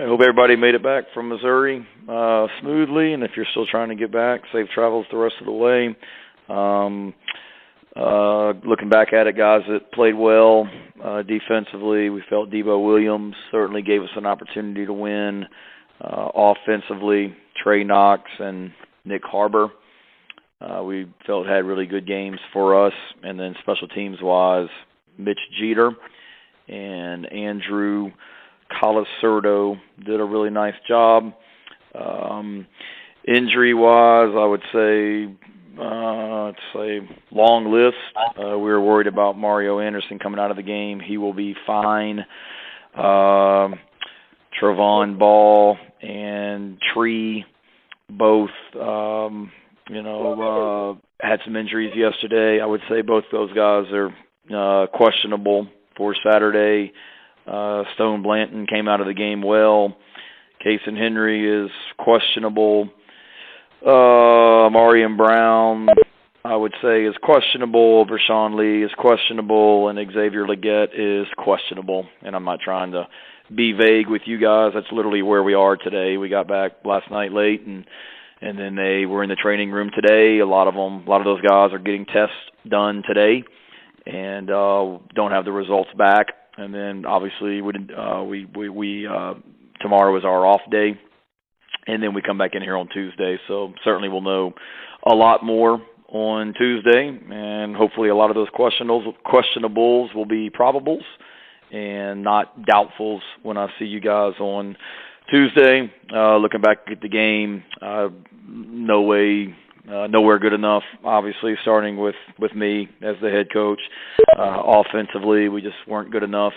I hope everybody made it back from Missouri smoothly, and if you're still trying to get back, safe travels the rest of the way. Looking back at it, guys that played well defensively, we felt Debo Williams certainly gave us an opportunity to win. Offensively, Trey Knox and Nick Harbor, we felt had really good games for us. And then special teams-wise, Mitch Jeter and Andrew Colasurdo did a really nice job. Injury-wise, I would say it's a long list. We were worried about Mario Anderson coming out of the game. He will be fine. Trevon Ball and Tree both, had some injuries yesterday. I would say both those guys are questionable for Saturday. Stone Blanton came out of the game well. Cason Henry is questionable. Marion Brown, I would say, is questionable. Vershawn Lee is questionable, and Xavier Leggett is questionable. And I'm not trying to be vague with you guys. That's literally where we are today. We got back last night late, and then they were in the training room today. A lot of those guys are getting tests done today, and don't have the results back. And then obviously tomorrow is our off day, and then we come back in here on Tuesday. So certainly we'll know a lot more on Tuesday, and hopefully a lot of those questionables will be probables and not doubtfuls when I see you guys on Tuesday. Looking back at the game, nowhere good enough, obviously, starting with me as the head coach. Offensively, we just weren't good enough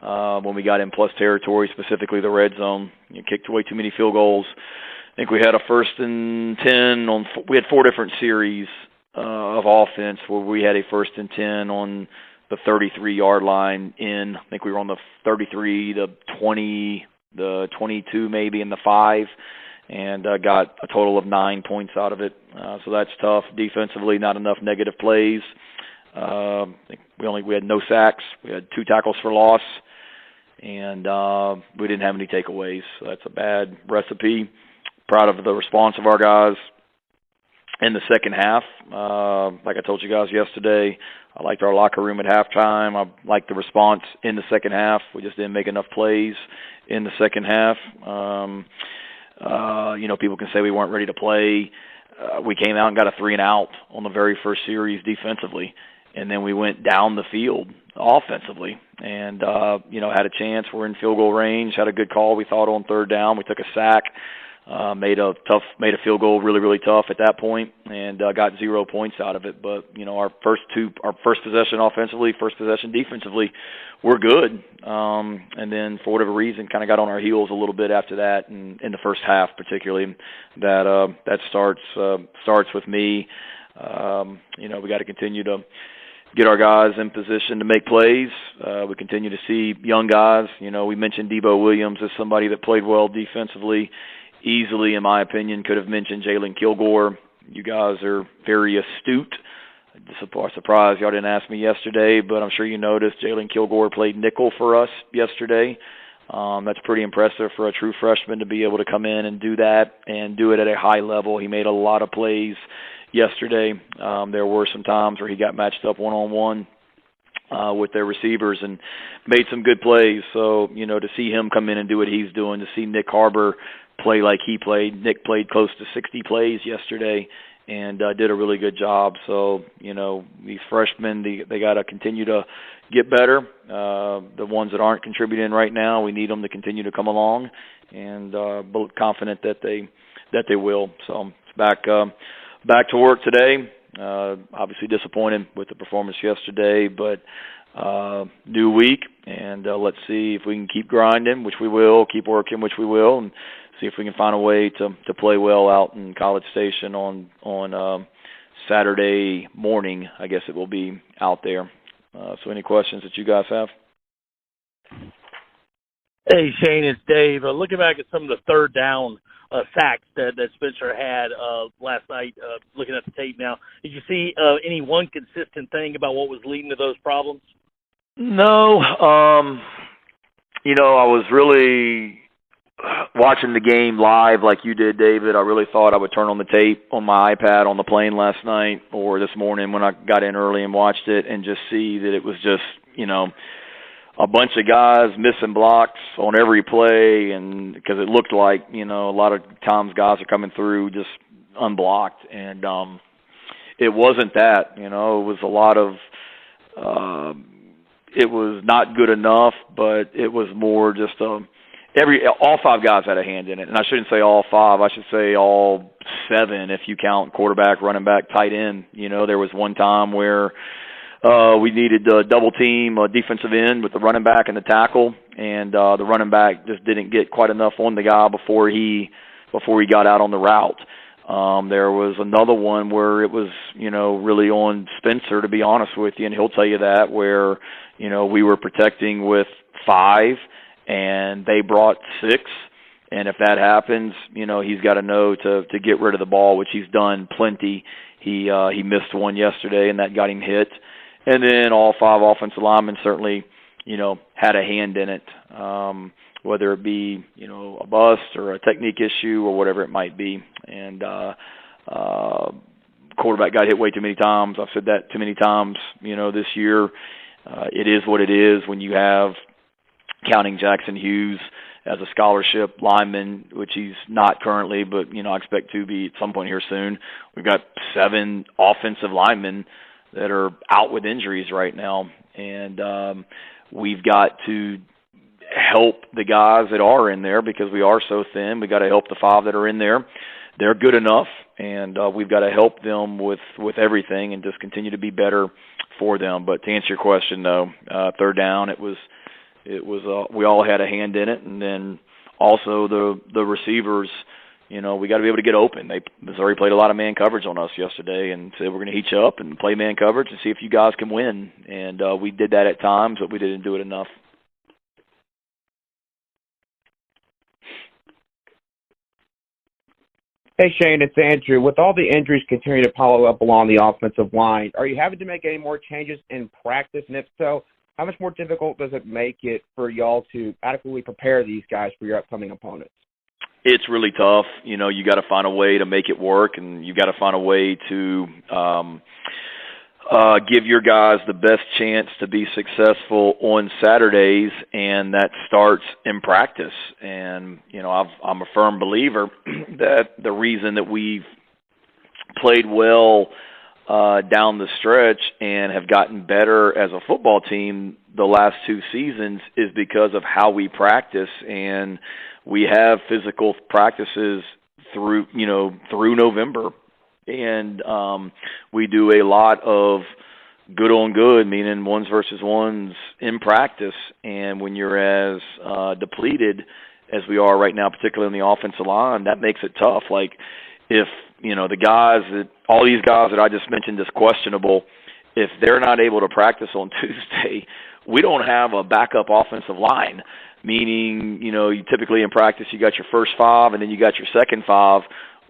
when we got in plus territory, specifically the red zone. You kicked away too many field goals. I think we had a 1st and 10 we had 4 different series of offense where we had a 1st and 10 on the 33-yard line in. I think we were on the 33, the 20, the 22 maybe, and the 5, and got a total of 9 points out of it. So that's tough. Defensively, not enough negative plays. I think we had no sacks. We had 2 tackles for loss, and we didn't have any takeaways. So that's a bad recipe. Proud of the response of our guys in the second half. Like I told you guys yesterday, I liked our locker room at halftime. I liked the response in the second half. We just didn't make enough plays in the second half. People can say we weren't ready to play. We came out and got a 3-and-out on the very first series defensively, and then we went down the field offensively and, had a chance. We're in field goal range, had a good call, we thought, on 3rd down. We took a sack. Made a field goal really, really tough at that point, and got 0 points out of it. But our first possession offensively, first possession defensively, we're good. And then for whatever reason, kind of got on our heels a little bit after that, in the first half particularly. That starts with me. We got to continue to get our guys in position to make plays. We continue to see young guys. We mentioned Debo Williams as somebody that played well defensively. Easily, in my opinion, could have mentioned Jalen Kilgore. You guys are very astute. Surprised y'all didn't ask me yesterday, but I'm sure you noticed Jalen Kilgore played nickel for us yesterday. That's pretty impressive for a true freshman to be able to come in and do that and do it at a high level. He made a lot of plays yesterday. There were some times where he got matched up one-on-one with their receivers and made some good plays. So, to see him come in and do what he's doing, to see Nick Harbor play like he played. Nick played close to 60 plays yesterday and did a really good job. So, these freshmen, they got to continue to get better. The ones that aren't contributing right now, we need them to continue to come along, and confident that they will. So it's back to work today. Obviously disappointed with the performance yesterday, but new week, and let's see if we can keep grinding, which we will, keep working, which we will, and see if we can find a way to play well out in College Station on Saturday morning. I guess it will be out there. So any questions that you guys have? Hey, Shane, it's Dave. Looking back at some of the 3rd down sacks that Spencer had last night, looking at the tape now, did you see any one consistent thing about what was leading to those problems? No. I was really watching the game live like you did, David, I really thought I would turn on the tape on my iPad on the plane last night or this morning when I got in early and watched it and just see that it was just, a bunch of guys missing blocks on every play, and because it looked like, a lot of times guys are coming through just unblocked, and it wasn't that, it was a lot of it was not good enough, but it was more just all five guys had a hand in it. And I shouldn't say all five, I should say all seven if you count quarterback, running back, tight end. There was one time where we needed to double team a defensive end with the running back and the tackle, and the running back just didn't get quite enough on the guy before he got out on the route. There was another one where it was, really on Spencer, to be honest with you, and he'll tell you that, where, we were protecting with 5 and they brought 6. And if that happens, he's got to know to get rid of the ball, which he's done plenty. He missed one yesterday and that got him hit. And then all 5 offensive linemen certainly, had a hand in it. Whether it be, a bust or a technique issue or whatever it might be. And quarterback got hit way too many times. I've said that too many times, this year. It is what it is when you have, counting Jackson Hughes as a scholarship lineman, which he's not currently, but, I expect to be at some point here soon. We've got 7 offensive linemen that are out with injuries right now. And we've got to help the guys that are in there because we are so thin. We've got to help the 5 that are in there. They're good enough, and we've got to help them with everything and just continue to be better for them. But to answer your question, though, third down, it was we all had a hand in it, and then also the receivers. We got to be able to get open. Missouri played a lot of man coverage on us yesterday, and said we're going to heat you up and play man coverage and see if you guys can win. And we did that at times, but we didn't do it enough. Hey, Shane, it's Andrew. With all the injuries continuing to pile up along the offensive line, are you having to make any more changes in practice? And if so, how much more difficult does it make it for y'all to adequately prepare these guys for your upcoming opponents? It's really tough. You got to find a way to make it work, and you got to find a way to give your guys the best chance to be successful on Saturdays, and that starts in practice. And, I'm a firm believer that the reason that we've played well down the stretch and have gotten better as a football team the last 2 seasons is because of how we practice. And we have physical practices through November. And we do a lot of good on good, meaning 1s versus 1s in practice. And when you're as depleted as we are right now, particularly on the offensive line, that makes it tough. Like if, all these guys that I just mentioned is questionable, if they're not able to practice on Tuesday, we don't have a backup offensive line. Meaning, you typically in practice you got your first 5 and then you got your second 5.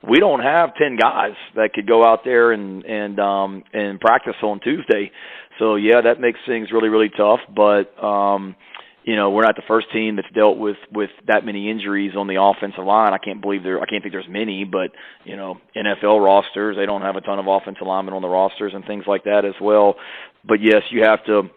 We don't have 10 guys that could go out there and practice on Tuesday. So yeah, that makes things really, really tough. But we're not the first team that's dealt with that many injuries on the offensive line. I can't think there's many, but NFL rosters, they don't have a ton of offensive linemen on the rosters and things like that as well. But yes, you got to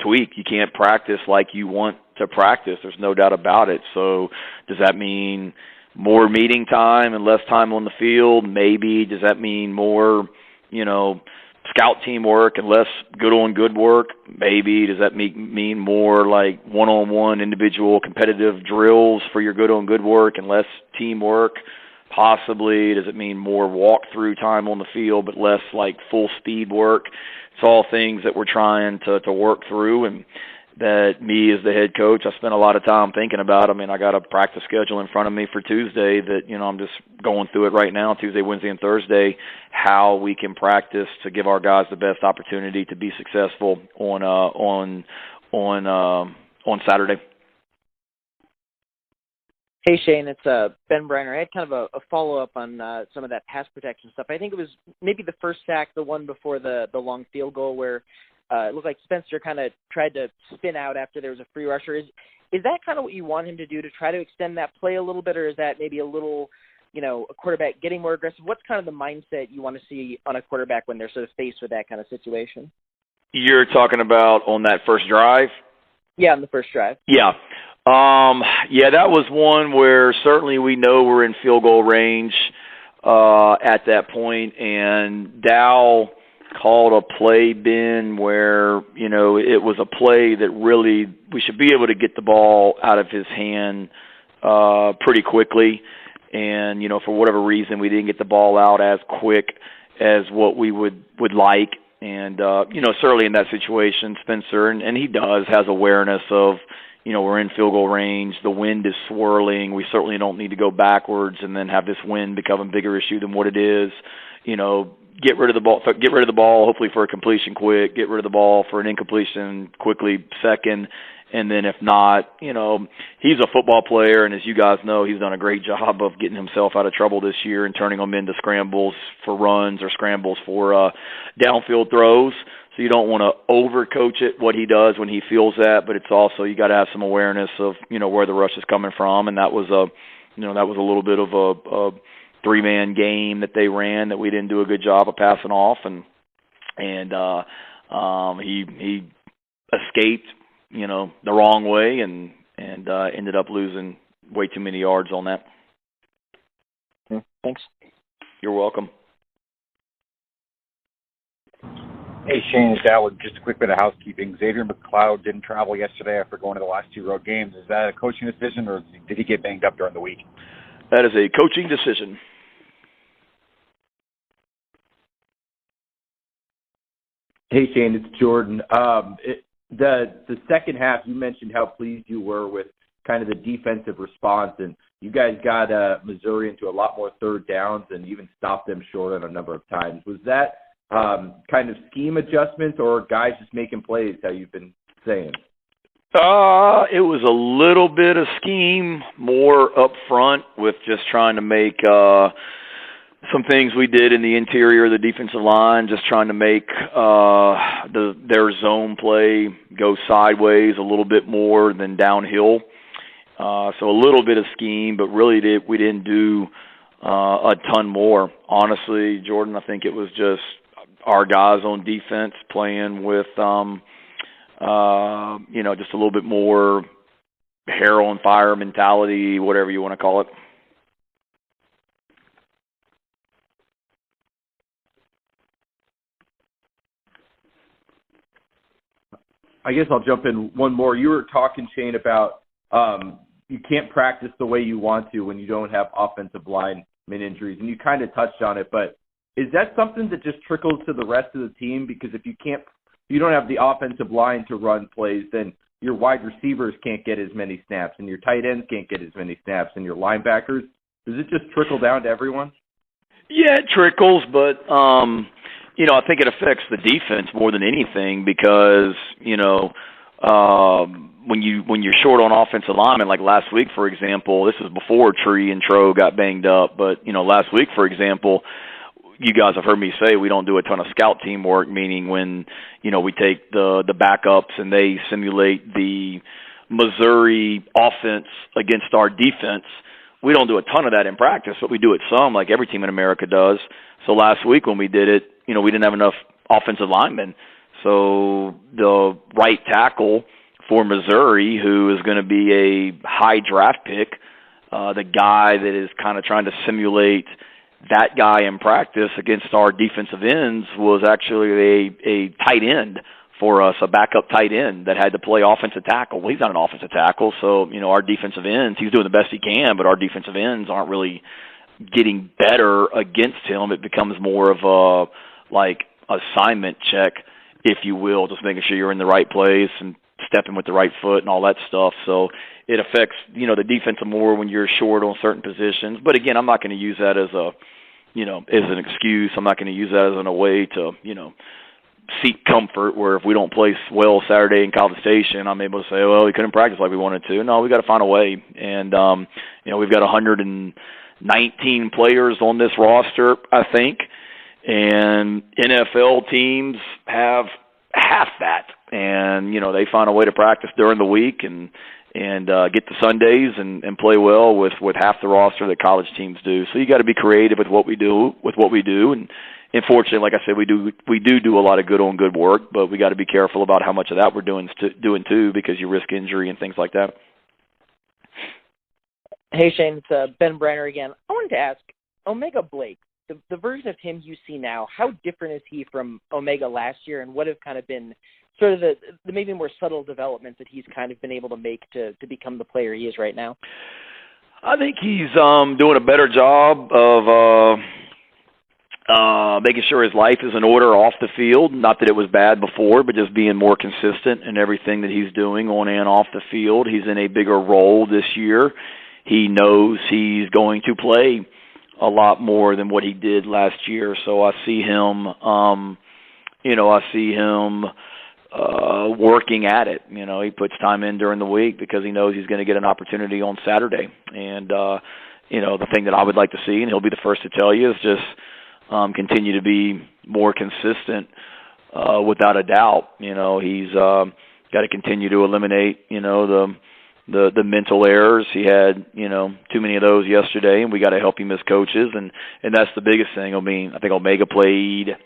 tweak. You can't practice like you want to practice. There's no doubt about it. So does that mean more meeting time and less time on the field? Maybe. Does that mean more, scout team work and less good on good work? Maybe. Does that mean more like one-on-one individual competitive drills for your good on good work and less teamwork? Possibly. Does it mean more walk-through time on the field but less like full speed work? It's all things that we're trying to work through, and that me as the head coach, I spent a lot of time thinking about. I mean, I got a practice schedule in front of me for Tuesday that, I'm just going through it right now, Tuesday, Wednesday, and Thursday, how we can practice to give our guys the best opportunity to be successful on Saturday. Hey, Shane, it's Ben Brenner. I had kind of a follow-up on some of that pass protection stuff. I think it was maybe the first sack, the one before the long field goal, where it looked like Spencer kind of tried to spin out after there was a free rusher. Is Is that kind of what you want him to do, to try to extend that play a little bit, or is that maybe a little, a quarterback getting more aggressive? What's kind of the mindset you want to see on a quarterback when they're sort of faced with that kind of situation? You're talking about on that first drive? Yeah, on the first drive. Yeah. That was one where certainly we know we're in field goal range at that point, and Dow called a play, Ben, where, it was a play that really we should be able to get the ball out of his hand pretty quickly. And, for whatever reason, we didn't get the ball out as quick as what we would like. And, certainly in that situation, Spencer, and he has awareness of, we're in field goal range. The wind is swirling. We certainly don't need to go backwards and then have this wind become a bigger issue than what it is. Get rid of the ball, hopefully for a completion quick. Get rid of the ball for an incompletion quickly second. And then if not, he's a football player, and as you guys know, he's done a great job of getting himself out of trouble this year and turning them into scrambles for runs or scrambles for downfield throws. So you don't want to overcoach it, what he does when he feels that, but it's also you got to have some awareness of, where the rush is coming from, and that was a little bit of a three-man game that they ran that we didn't do a good job of passing off, and he escaped, the wrong way and ended up losing way too many yards on that. Thanks. You're welcome. Hey, Shane, it's Alan. Just a quick bit of housekeeping. Xavier McLeod didn't travel yesterday after going to the last two road games. Is that a coaching decision, or did he get banged up during the week? That is a coaching decision. Hey, Shane, it's Jordan. The second half, you mentioned how pleased you were with kind of the defensive response, and you guys got Missouri into a lot more third downs and even stopped them short on a number of times. Was that kind of scheme adjustments or guys just making plays, how you've been saying? It was a little bit of scheme, more up front with just trying to make some things we did in the interior of the defensive line, just trying to make their zone play go sideways a little bit more than downhill. So a little bit of scheme, but really we didn't do a ton more. Honestly, Jordan, I think it was just our guys on defense playing with, just a little bit more hair on fire mentality, whatever you want to call it. I guess I'll jump in one more. You were talking, Shane, about you can't practice the way you want to when you don't have offensive lineman injuries, and you kind of touched on it, but is that something that just trickles to the rest of the team? Because if you don't have the offensive line to run plays, then your wide receivers can't get as many snaps, and your tight ends can't get as many snaps, and your linebackers. Does it just trickle down to everyone? Yeah, it trickles, but I think it affects the defense more than anything because when you're short on offensive linemen, like last week, for example, this was before Tree and Tro got banged up, but last week, for example, you guys have heard me say we don't do a ton of scout teamwork, meaning when, we take the backups and they simulate the Missouri offense against our defense. We don't do a ton of that in practice, but we do it some, like every team in America does. So last week when we did it, we didn't have enough offensive linemen. So the right tackle for Missouri, who is going to be a high draft pick, the guy that is kind of trying to simulate that guy in practice against our defensive ends was actually a tight end for us, a backup tight end that had to play offensive tackle. Well, he's not an offensive tackle, so, our defensive ends, he's doing the best he can, but our defensive ends aren't really getting better against him. It becomes more of a assignment check, if you will, just making sure you're in the right place and stepping with the right foot and all that stuff. So it affects, the defense more when you're short on certain positions. But again, I'm not going to use that as as an excuse. I'm not going to use that as a way to, seek comfort where if we don't play well Saturday in College Station, I'm able to say, well, we couldn't practice like we wanted to. No, we got to find a way. And, we've got 119 players on this roster, I think. And NFL teams have half that. And, they find a way to practice during the week and and get to Sundays and play well with half the roster that college teams do. So you got to be creative with what we do, and unfortunately, like I said, we do a lot of good on good work, but we got to be careful about how much of that we're doing too, because you risk injury and things like that. Hey Shane, it's Ben Brenner again. I wanted to ask, Omega Blake, the version of him you see now, how different is he from Omega last year, and what have kind of been sort of the maybe more subtle developments that he's kind of been able to make to become the player he is right now? I think he's doing a better job of making sure his life is in order off the field. Not that it was bad before, but just being more consistent in everything that he's doing on and off the field. He's in a bigger role this year. He knows he's going to play a lot more than what he did last year. So I see him, working at it. He puts time in during the week because he knows he's going to get an opportunity on Saturday. And, the thing that I would like to see, and he'll be the first to tell you, is just continue to be more consistent without a doubt. He's got to continue to eliminate, the mental errors. He had, too many of those yesterday, and we got to help him as coaches, and that's the biggest thing. I think Omega played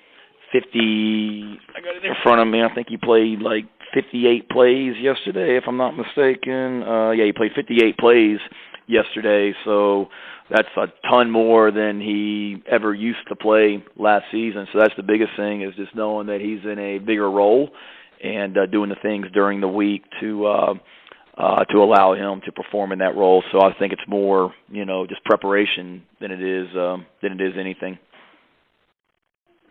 50, I got it in front of me, I think he played like 58 plays yesterday, if I'm not mistaken. He played 58 plays yesterday, so that's a ton more than he ever used to play last season. So that's the biggest thing, is just knowing that he's in a bigger role and doing the things during the week to allow him to perform in that role. So I think it's more, just preparation than it is anything.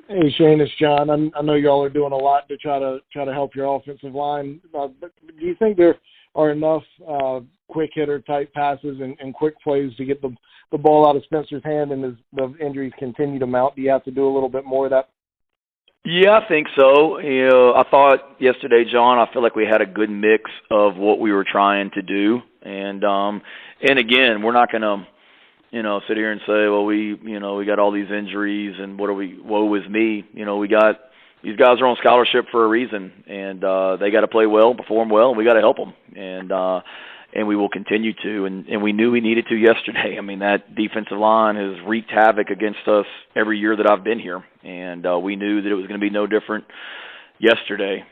Hey Shane, it's John. I know y'all are doing a lot to try to help your offensive line. But do you think there are enough quick hitter type passes and quick plays to get the ball out of Spencer's hand, and as the injuries continue to mount, do you have to do a little bit more of that? Yeah, I think so. I thought yesterday, John, I feel like we had a good mix of what we were trying to do, and again, we're not going to, sit here and say, well, we got all these injuries and woe is me. We got, these guys are on scholarship for a reason, and they got to play well, perform well, and we got to help them, and we will continue to, and we knew we needed to yesterday. I mean, that defensive line has wreaked havoc against us every year that I've been here, and we knew that it was going to be no different yesterday.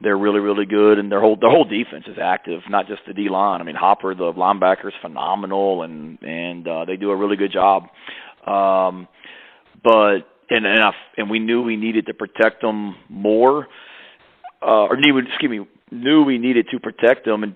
They're really, really good, and their whole defense is active, not just the D-line. I mean, Hopper, the linebacker, is phenomenal, and they do a really good job. But we knew we needed to protect them more, knew we needed to protect them, and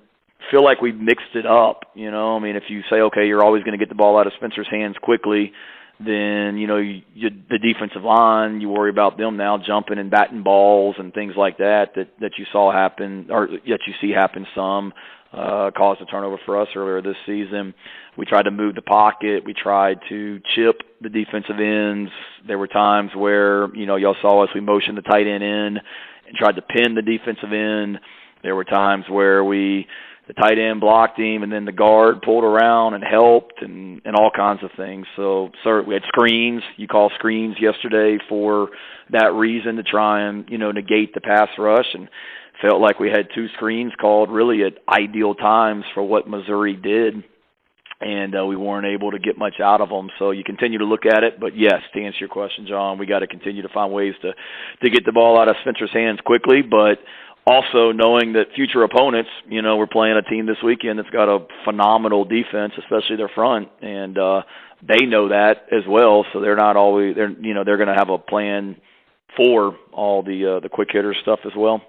feel like we mixed it up. I mean, if you say, okay, you're always going to get the ball out of Spencer's hands quickly, then, the defensive line, you worry about them now jumping and batting balls and things like that you saw happen, or that you see happen some, caused a turnover for us earlier this season. We tried to move the pocket. We tried to chip the defensive ends. There were times where, y'all saw us, we motioned the tight end in and tried to pin the defensive end. There were times where the tight end blocked him, and then the guard pulled around and helped, and all kinds of things. So, we had screens. You call screens yesterday for that reason, to try and, negate the pass rush, and felt like we had two screens called really at ideal times for what Missouri did, and we weren't able to get much out of them. So you continue to look at it, but yes, to answer your question, John, we got to continue to find ways to get the ball out of Spencer's hands quickly, but also knowing that future opponents, we're playing a team this weekend that's got a phenomenal defense, especially their front, and they know that as well. So they're not always, they're going to have a plan for all the quick hitter stuff as well.